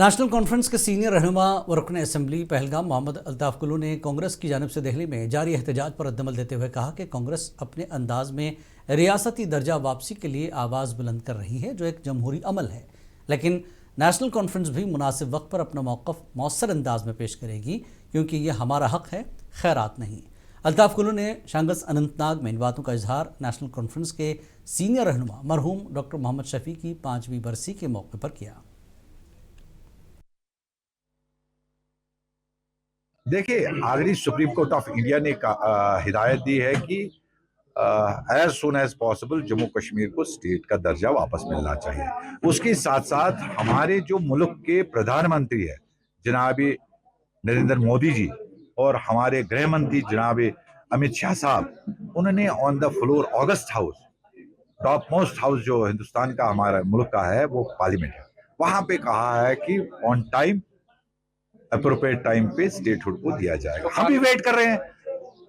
National conference के senior रहनुमा व रुकन असम्बली पहलगाम मोहम्मद अल्ताफ कुल्लू ने कांग्रेस की जानिब से दिल्ली में जारी एहतजाज पर रद्दमल देते हुए कहा कि कांग्रेस अपने अंदाज में रियासती दर्जा वापसी के लिए आवाज़ बुलंद कर रही है, जो एक जमहूरी अमल है। लेकिन नेशनल कॉन्फ्रेंस भी मुनासिब वक्त पर अपना मौक़िफ़ मौसर अंदाज में पेश करेगी, क्योंकि यह हमारा हक़ है, खैरात नहीं। अल्ताफ कुल्लू ने शांगस अनंतनाग में इन बातों का इजहार नेशनल कॉन्फ्रेंस के सीनियर रहनुमा मरहूम डॉक्टर मोहम्मद शफी की 5वीं बरसी के मौके पर किया। देखिए, आखिरी सुप्रीम कोर्ट ऑफ इंडिया ने हिदायत दी है कि as soon as possible Jammu Kashmir को स्टेट का दर्जा वापस मिलना चाहिए। उसके साथ साथ हमारे जो मुल्क के प्रधानमंत्री है जनाब नरेंद्र मोदी जी और हमारे गृह मंत्री जनाब अमित शाह साहब, उन्होंने on the floor August house, top most house जो हिंदुस्तान का हमारा मुल्क का है वो पार्लियामेंट है, वहां पे कहा है कि ऑन टाइम अप्रोप्रिएट टाइम पे स्टेटहुड को दिया जाएगा। हम भी वेट कर रहे हैं।